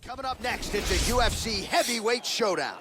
Coming up next, it's a UFC heavyweight showdown.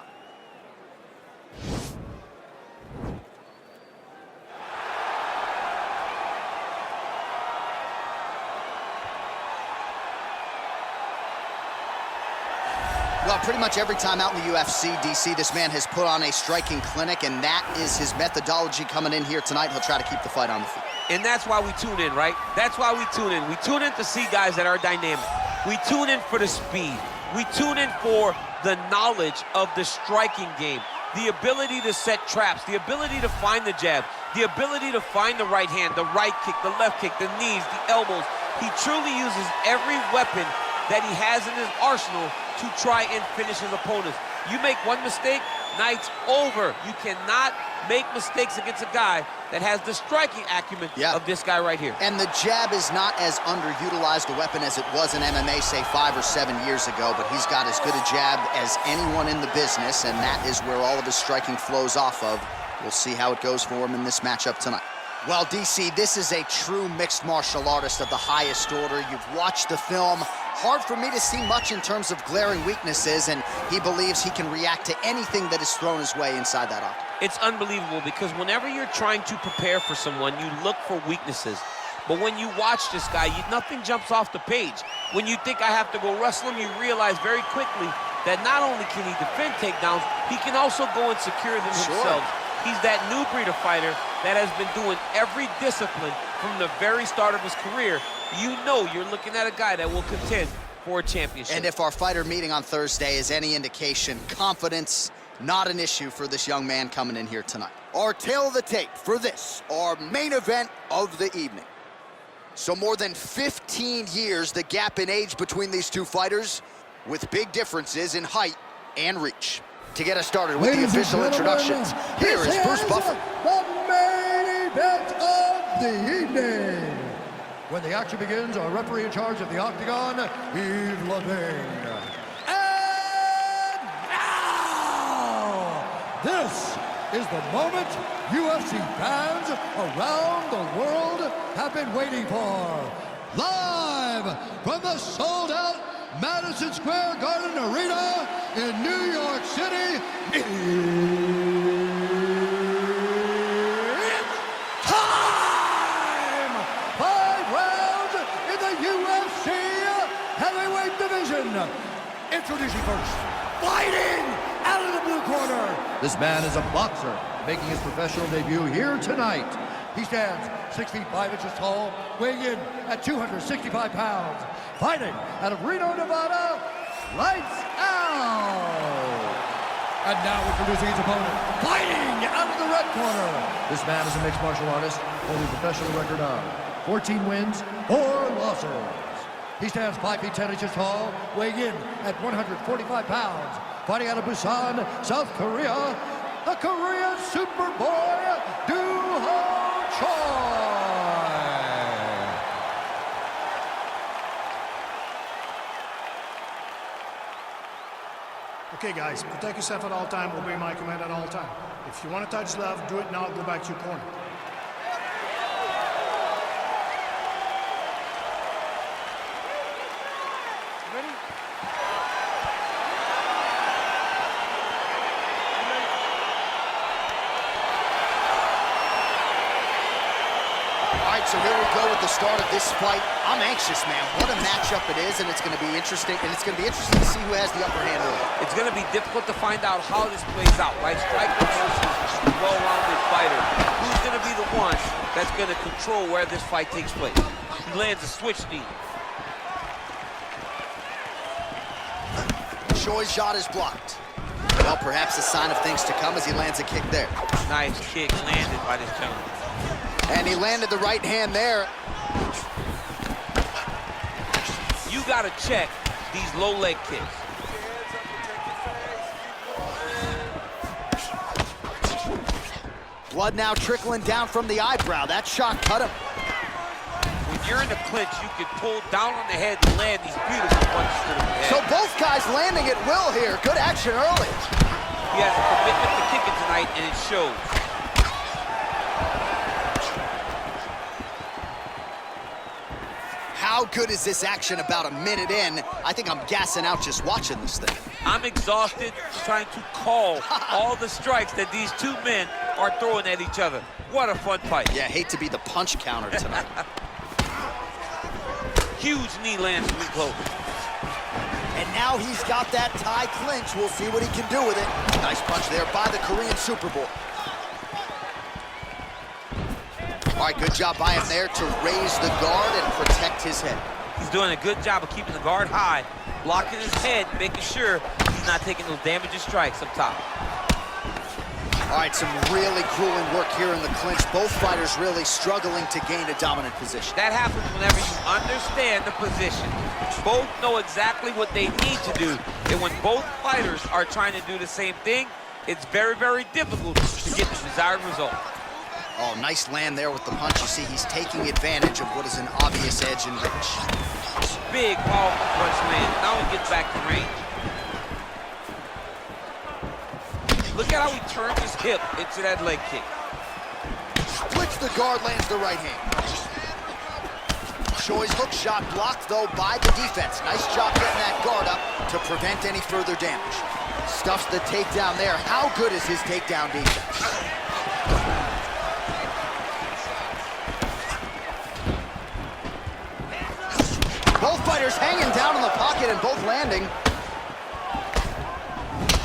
Well, pretty much every time out in the UFC, DC, this man has put on a striking clinic, and that is his methodology coming in here tonight. He'll try to keep the fight on the feet. And that's why we tune in, right? That's why we tune in. We tune in to see guys that are dynamic. We tune in for the speed. We tune in for the knowledge of the striking game, the ability to set traps, the ability to find the jab, the ability to find the right hand, the right kick, the left kick, the knees, the elbows. He truly uses every weapon that he has in his arsenal to try and finish his opponents. You make one mistake, night's over. You cannot make mistakes against a guy that has the striking acumen of this guy right here. And the jab is not as underutilized a weapon as it was in MMA, say 5 or 7 years ago, but he's got as good a jab as anyone in the business, and that is where all of his striking flows off of. We'll see how it goes for him in this matchup tonight. Well, DC, this is a true mixed martial artist of the highest order. You've watched the film. Hard for me to see much in terms of glaring weaknesses, and he believes he can react to anything that is thrown his way inside that octagon. It's unbelievable because whenever you're trying to prepare for someone, you look for weaknesses. But when you watch this guy, nothing jumps off the page. When you think I have to go wrestle him, you realize very quickly that not only can he defend takedowns, he can also go and secure them himself. He's that new breed of fighter that has been doing every discipline from the very start of his career. You know you're looking at a guy that will contend for a championship. And if our fighter meeting on Thursday is any indication, confidence, not an issue for this young man coming in here tonight. Our tail of the tape for this, our main event of the evening. So more than 15 years, the gap in age between these two fighters, with big differences in height and reach. To get us started with the official introductions, here is Bruce Buffer. The main event of the evening. When the action begins, our referee in charge of the octagon, Yves Levine. And now, this is the moment UFC fans around the world have been waiting for. Live from the sold-out Madison Square Garden Arena in New York City, it's time! 5 rounds in the UFC heavyweight division. Introducing first, fighting out of the blue corner. This man is a boxer, making his professional debut here tonight. He stands 6 feet 5 inches tall, weighing in at 265 pounds. Fighting out of Reno, Nevada, lights out! And now introducing his opponent, fighting out of the red corner. This man is a mixed martial artist, holding a professional record of 14 wins, 4 losses. He stands 5 feet 10 inches tall, weighing in at 145 pounds. Fighting out of Busan, South Korea, the Korean Superboy, Choi. Okay, guys, protect yourself at all time, obey my command at all time. If you want to touch love, do it now, go back to your corner. Ready? All right, so here we go with the start of this fight. I'm anxious, man. What a matchup it is, and it's going to be interesting. And it's going to be interesting to see who has the upper hand early. It's going to be difficult to find out how this plays out, right? Striker versus well-rounded fighter. Who's going to be the one that's going to control where this fight takes place? He lands a switch knee. Choi's shot is blocked. Well, perhaps a sign of things to come as he lands a kick there. Nice kick landed by this gentleman. And he landed the right hand there. You got to check these low leg kicks. Blood now trickling down from the eyebrow. That shot cut him. When you're in the clinch, you can pull down on the head and land these beautiful punches to the head. So both guys landing at will here. Good action early. He has a commitment to kicking tonight, and it shows. How good is this action about a minute in? I think I'm gassing out just watching this thing. I'm exhausted trying to call all the strikes that these two men are throwing at each other. What a fun fight. Yeah, hate to be the punch counter tonight. Huge knee lands from close. And now he's got that tie clinch. We'll see what he can do with it. Nice punch there by the Korean Superboy. All right, good job by him there to raise the guard and protect his head. He's doing a good job of keeping the guard high, blocking his head, making sure he's not taking those damaging strikes up top. All right, some really grueling work here in the clinch. Both fighters really struggling to gain a dominant position. That happens whenever you understand the position. Both know exactly what they need to do. And when both fighters are trying to do the same thing, it's very, very difficult to get the desired result. Oh, nice land there with the punch. You see, he's taking advantage of what is an obvious edge in reach. Big, powerful punch land. Now he gets back to range. Look at how he turns his hip into that leg kick. Splits the guard, lands the right hand. Choi's hook shot blocked, though, by the defense. Nice job getting that guard up to prevent any further damage. Stuffs the takedown there. How good is his takedown defense? Both fighters hanging down in the pocket and both landing.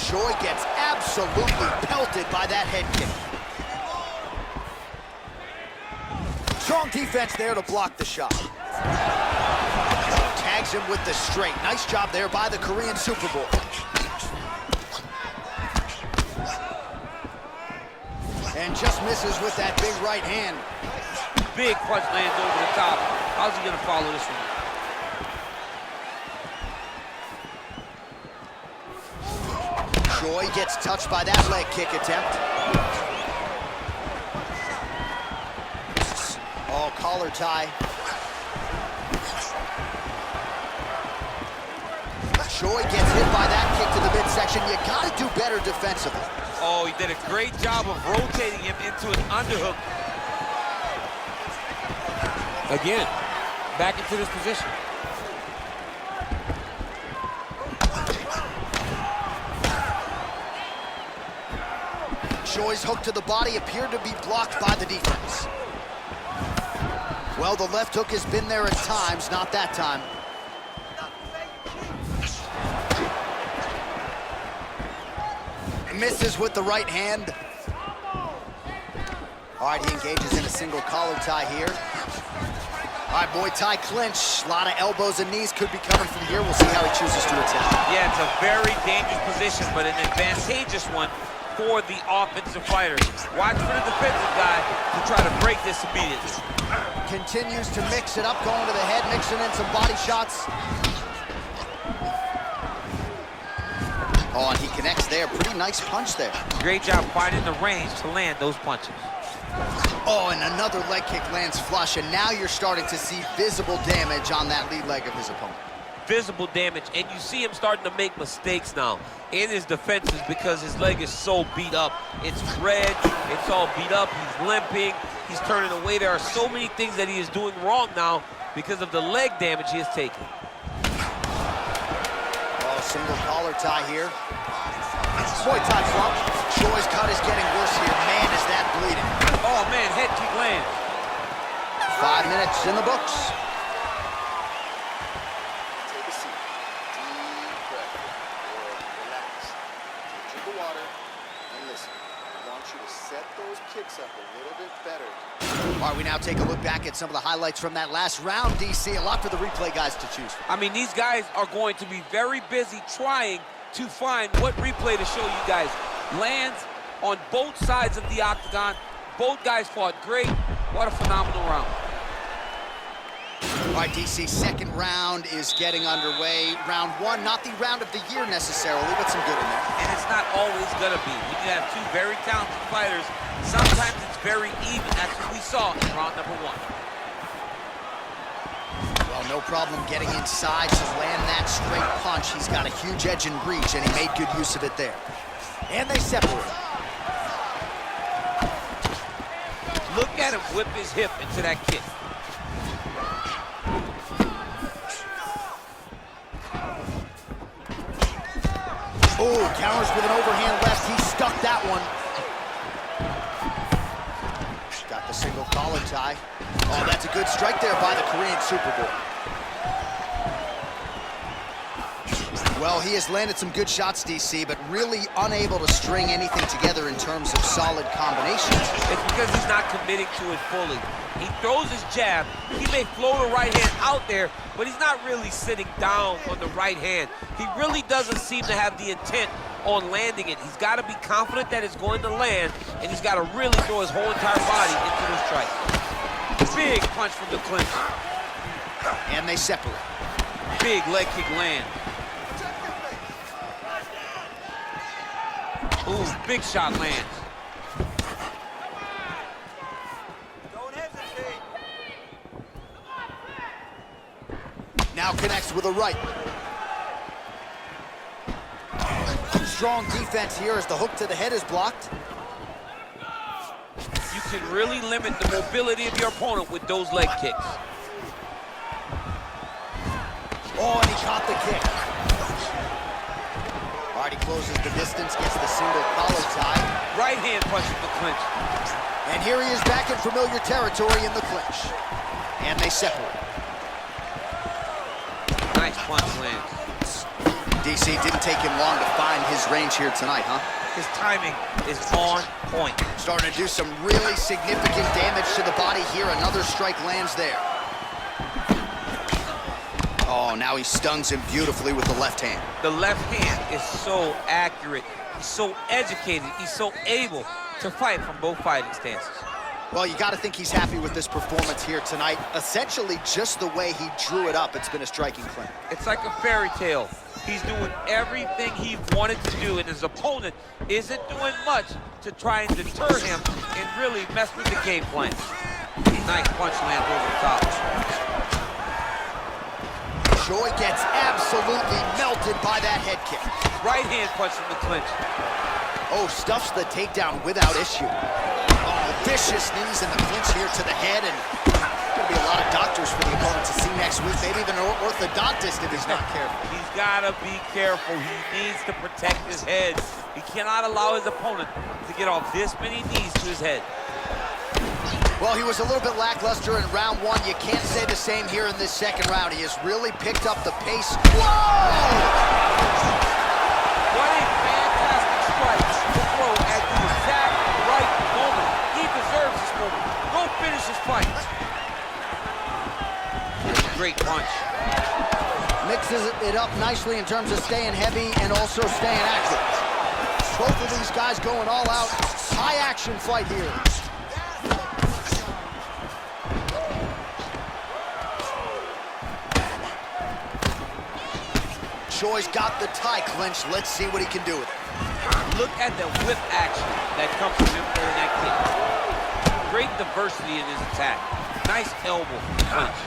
Choi gets absolutely pelted by that head kick. Strong defense there to block the shot. Tags him with the straight. Nice job there by the Korean Superboy. And just misses with that big right hand. Big punch lands over the top. How's he gonna follow this one? Choi gets touched by that leg kick attempt. Oh, collar tie. Choi gets hit by that kick to the midsection. You gotta do better defensively. Oh, he did a great job of rotating him into an underhook. Again, back into this position. Choi's hook to the body appeared to be blocked by the defense. Well, the left hook has been there at times, not that time. Misses with the right hand. All right, he engages in a single collar tie here. All right, Muay Thai clinch. A lot of elbows and knees could be coming from here. We'll see how he chooses to attack. Yeah, it's a very dangerous position, but an advantageous one for the offensive fighters. Watch for the defensive guy to try to break this immediately. Continues to mix it up, going to the head, mixing in some body shots. Oh, and he connects there. Pretty nice punch there. Great job finding the range to land those punches. Oh, and another leg kick lands flush, and now you're starting to see visible damage on that lead leg of his opponent. Visible damage, and you see him starting to make mistakes now in his defenses because his leg is so beat up. It's red, it's all beat up, he's limping, he's turning away. There are so many things that he is doing wrong now because of the leg damage he has taken. Oh, single collar tie here. Muay Thai flop. Choi's cut is getting worse here. Man, is that bleeding. Oh, man, head kick lands. 5 minutes in the books. Take a seat. Deep breath. Or relax. Drink the water and listen. I want you to set those kicks up a little bit better. All right, we now take a look back at some of the highlights from that last round, DC. A lot for the replay guys to choose from. I mean, these guys are going to be very busy trying to find what replay to show you guys. Lands on both sides of the octagon. Both guys fought great. What a phenomenal round. All right, DC, second round is getting underway. Round one, not the round of the year necessarily, but some good in there. And it's not always gonna be. When you have two very talented fighters, sometimes it's very even. That's what we saw in round number one. Well, no problem getting inside to land that straight punch. He's got a huge edge in reach, and he made good use of it there. And they separate. Look at him whip his hip into that kick. Oh, counters with an overhand left. He stuck that one. Got the single collar tie. Oh, that's a good strike there by the Korean Superboy. Well, he has landed some good shots, DC, but really unable to string anything together in terms of solid combinations. It's because he's not committing to it fully. He throws his jab. He may float a right hand out there, but he's not really sitting down on the right hand. He really doesn't seem to have the intent on landing it. He's got to be confident that it's going to land, and he's got to really throw his whole entire body into the strike. Big punch from the clinch. And they separate. Big leg kick land. Ooh, big shot lands. Don't hesitate. Now connects with a right. Strong defense here as the hook to the head is blocked. You can really limit the mobility of your opponent with those leg kicks. Oh, and he caught the kick. All right, he closes the distance, gets the single collar tie. Right hand punch from the clinch. And here he is back in familiar territory in the clinch. And they separate. Nice punch lands. DC didn't take him long to find his range here tonight, huh? His timing is on point. Starting to do some really significant damage to the body here. Another strike lands there. Oh, now he stuns him beautifully with the left hand. The left hand is so accurate. He's so educated. He's so able to fight from both fighting stances. Well, you got to think he's happy with this performance here tonight. Essentially, just the way he drew it up, it's been a striking clinic. It's like a fairy tale. He's doing everything he wanted to do, and his opponent isn't doing much to try and deter him and really mess with the game plan. Nice punch lands over the top. Choi gets absolutely melted by that head kick. Right hand punch from the clinch. Oh, stuffs the takedown without issue. Oh, vicious knees in the clinch here to the head, and going to be a lot of doctors for the opponent to see next week. Maybe even an orthodontist if he's not careful. He's got to be careful. He needs to protect his head. He cannot allow his opponent to get off this many knees to his head. Well, he was a little bit lackluster in round one. You can't say the same here in this second round. He has really picked up the pace. Whoa! What a fantastic strike to throw at the exact right moment. He deserves this moment. Go finish his fight. Great punch. Mixes it up nicely in terms of staying heavy and also staying active. Both of these guys going all out. High action fight here. Choi's got the tie clinch. Let's see what he can do with it. Look at the whip action that comes from him throwing that kick. Great diversity in his attack. Nice elbow punch.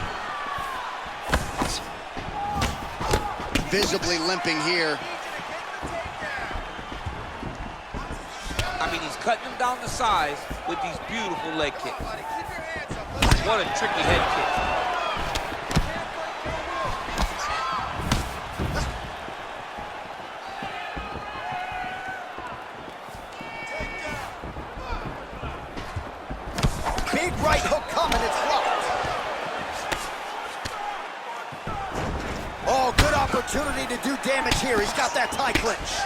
Visibly limping here. I mean, he's cutting him down the size with these beautiful leg kicks. What a tricky head kick. Big right hook coming, it's blocked. Oh, good opportunity to do damage here. He's got that tie clinch.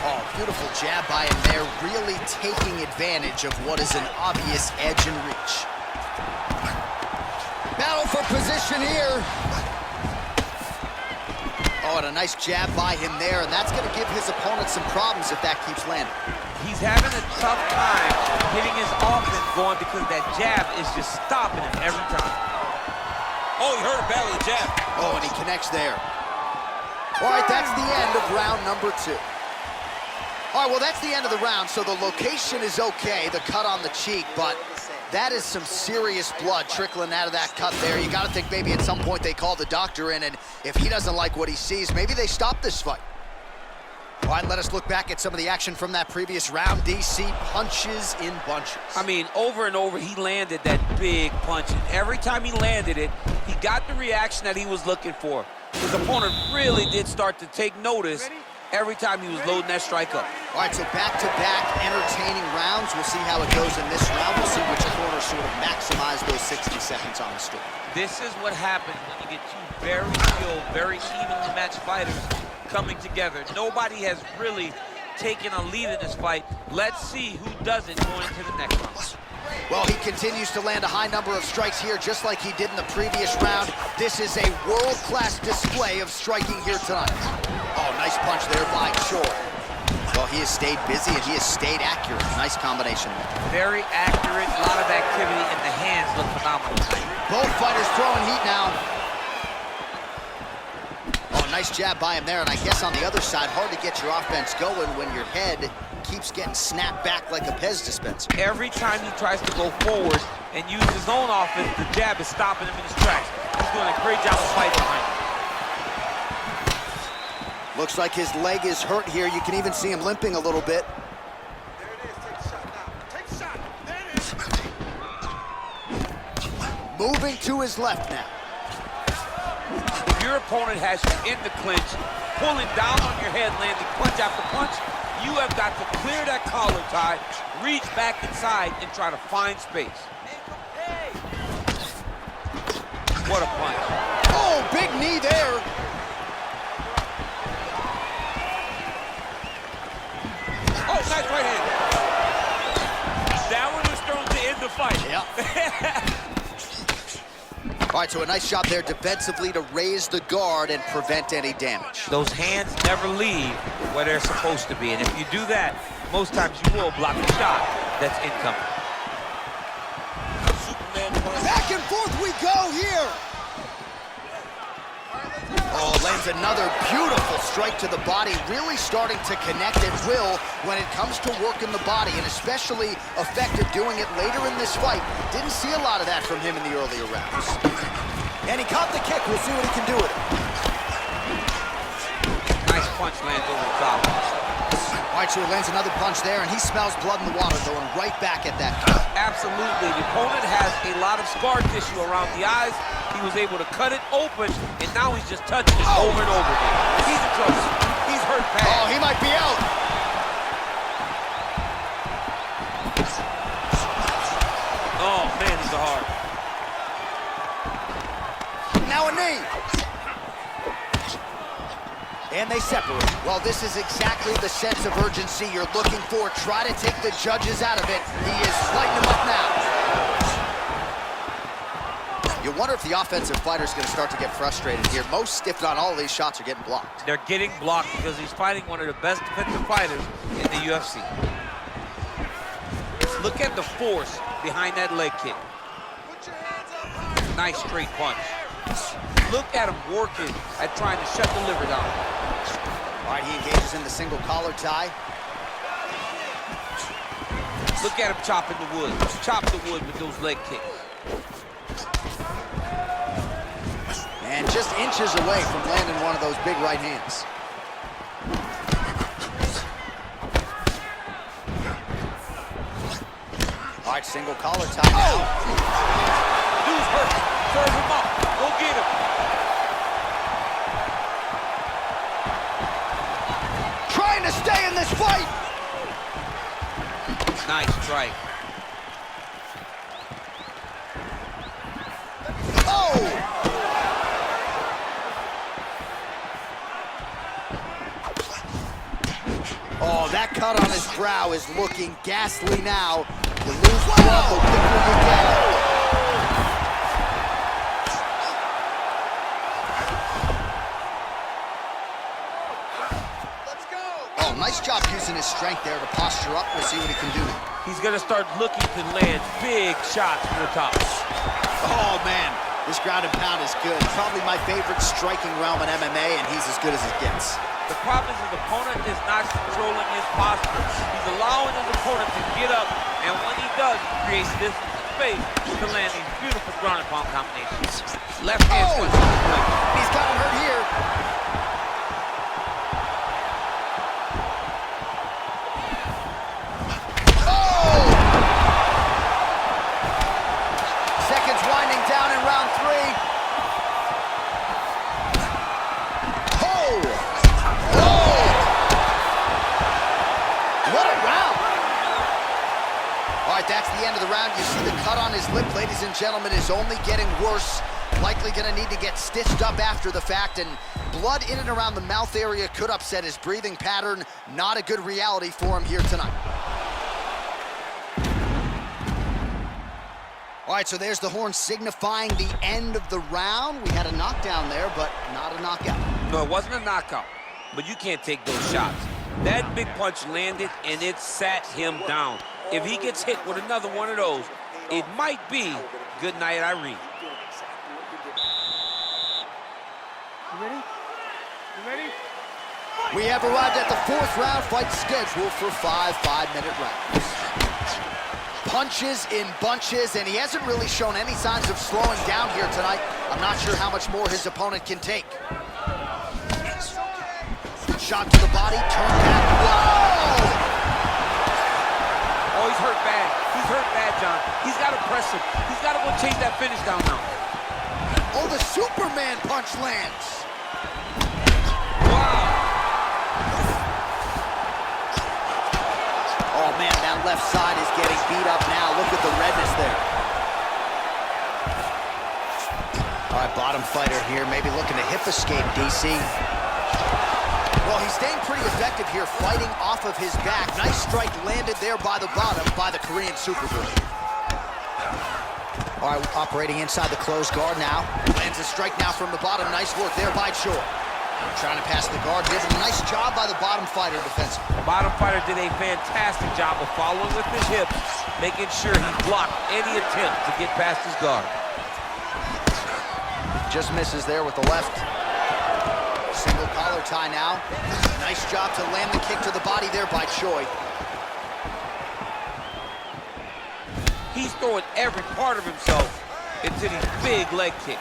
Oh, beautiful jab by him there, really taking advantage of what is an obvious edge and reach. Battle for position here. Oh, and a nice jab by him there, and that's going to give his opponent some problems if that keeps landing. He's having a tough time getting his offense going because that jab is just stopping him every time. Oh, he hurt him badly, the jab. Oh, and he connects there. All right, that's the end of round number 2. All right, well, that's the end of the round, so the location is okay, the cut on the cheek, but that is some serious blood trickling out of that cut there. You got to think maybe at some point they call the doctor in, and if he doesn't like what he sees, maybe they stop this fight. All right, let us look back at some of the action from that previous round. DC punches in bunches. I mean, over and over, he landed that big punch, and every time he landed it, he got the reaction that he was looking for. His opponent really did start to take notice every time he was loading that strike up. All right, so back-to-back entertaining rounds. We'll see how it goes in this round. We'll see which corner sort of maximize those 60 seconds on the score. This is what happens when you get two very skilled, very evenly matched fighters coming together. Nobody has really taken a lead in this fight. Let's see who does it going into the next round. Well, he continues to land a high number of strikes here, just like he did in the previous round. This is a world-class display of striking here tonight. Oh, nice punch there by Choi. Well, he has stayed busy and he has stayed accurate. Nice combination there. Very accurate, a lot of activity, and the hands look phenomenal tonight. Both fighters throwing heat now. Oh, nice jab by him there, and I guess on the other side, hard to get your offense going when your head keeps getting snapped back like a Pez dispenser. Every time he tries to go forward and use his own offense, the jab is stopping him in his tracks. He's doing a great job of fighting behind him. Looks like his leg is hurt here. You can even see him limping a little bit. There it is. Take a shot now. Take a shot. There it is. Moving to his left now. If your opponent has you in the clinch, pulling down on your head, landing punch after punch, you have got to clear that collar tie, reach back inside, and try to find space. What a punch. Oh, big knee there. Oh, nice right hand. That one was thrown to end the fight. Yep. All right, so a nice job there defensively to raise the guard and prevent any damage. Those hands never leave where they're supposed to be, and if you do that, most times you will block the shot that's incoming. Back and forth we go here. Oh, lands another beautiful strike to the body, really starting to connect at will when it comes to working the body, and especially effective doing it later in this fight. Didn't see a lot of that from him in the earlier rounds. And he caught the kick. We'll see what he can do with it. Nice punch lands over the top. All right, so he lands another punch there, and he smells blood in the water, going right back at that cut. Absolutely. The opponent has a lot of scar tissue around the eyes. He was able to cut it open, and now he's just touching it over and over again. He's in trouble. He's hurt bad. Oh, he might be out. Oh, man, these are hard. Now a knee. And they separate. Well, this is exactly the sense of urgency you're looking for. Try to take the judges out of it. He is lighting them up now. You wonder if the offensive fighter is going to start to get frustrated here. Most, if not all, of these shots are getting blocked. They're getting blocked because he's fighting one of the best defensive fighters in the UFC. Look at the force behind that leg kick. Nice straight punch. Look at him working at trying to shut the liver down. All right, he engages in the single collar tie. Look at him chopping the wood. Chop the wood with those leg kicks. And just inches away from landing one of those big right hands. All right, single collar tie now. Dude's hurt. Serve him up. Go get him. Trying to stay in this fight. Nice strike. Oh! Oh, that cut on his brow is looking ghastly now. You lose blood the quicker you get it. Let's go. Oh, nice job using his strength there to posture up. We'll see what he can do. He's going to start looking to land big shots from the top. Oh, man. This ground and pound is good. Probably my favorite striking realm in MMA, and he's as good as it gets. The problem is his opponent is not controlling his posture. He's allowing his opponent to get up, and when he does, he creates this space to land these beautiful ground and pound combinations. Left hand switch. He's got him hurt here. Oh! Seconds winding down in round 3. the end of the round. You see the cut on his lip, ladies and gentlemen, is only getting worse. Likely going to need to get stitched up after the fact, and blood in and around the mouth area could upset his breathing pattern. Not a good reality for him here tonight. All right, so there's the horn signifying the end of the round. We had a knockdown there, but not a knockout. No, it wasn't a knockout, but you can't take those shots. That big punch landed, and it sat him down. If he gets hit with another one of those, it might be good night, Irene. You ready? You ready? We have arrived at the fourth round fight scheduled for 5 5-minute rounds. Punches in bunches, and he hasn't really shown any signs of slowing down here tonight. I'm not sure how much more his opponent can take. Shot to the body, turn back. Whoa! Oh, he's hurt bad. He's hurt bad, John. He's got to press him. He's got to go chase that finish down now. Oh, the Superman punch lands. Wow. Oh, man, that left side is getting beat up now. Look at the redness there. All right, bottom fighter here, maybe looking to hip escape, DC. Well, he's staying pretty effective here, fighting off of his back. Nice strike landed there by the bottom by the Korean Superman. All right, operating inside the closed guard now. Lands a strike now from the bottom. Nice work there by Choi. Trying to pass the guard. Did a nice job by the bottom fighter defensively. The bottom fighter did a fantastic job of following with his hips, making sure he blocked any attempt to get past his guard. Just misses there with the left. Single collar tie now. Nice job to land the kick to the body there by Choi. He's throwing every part of himself into these big leg kicks.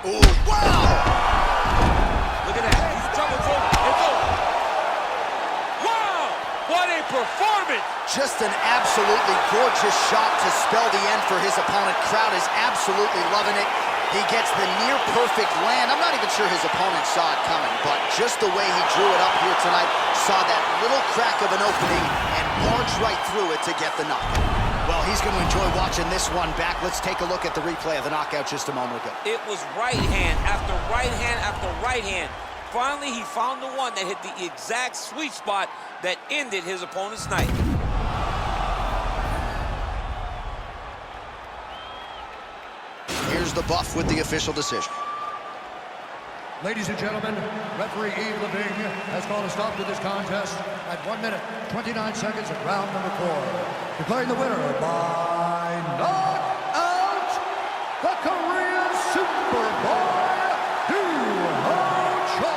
Ooh, wow! Look at that. He's trouble. It's over. Wow! What a performance! Just an absolutely gorgeous shot to spell the end for his opponent. Crowd is absolutely loving it. He gets the near-perfect land. I'm not even sure his opponent saw it coming, but just the way he drew it up here tonight, saw that little crack of an opening and barged right through it to get the knockout. Well, he's going to enjoy watching this one back. Let's take a look at the replay of the knockout just a moment ago. It was right hand after right hand after right hand. Finally, he found the one that hit the exact sweet spot that ended his opponent's night. Here's the buff with the official decision. Ladies and gentlemen, referee Yves Leving has called a stop to this contest at 1 minute, 29 seconds of round number 4. Declaring the winner by knockout, the Korean Superboy, Choi.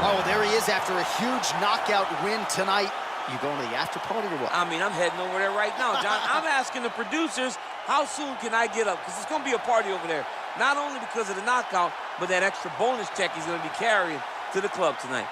Oh, there he is after a huge knockout win tonight. You going to the after party or what? I mean, I'm heading over there right now, John. I'm asking the producers, how soon can I get up? Because it's going to be a party over there. Not only because of the knockout, but that extra bonus check he's going to be carrying to the club tonight.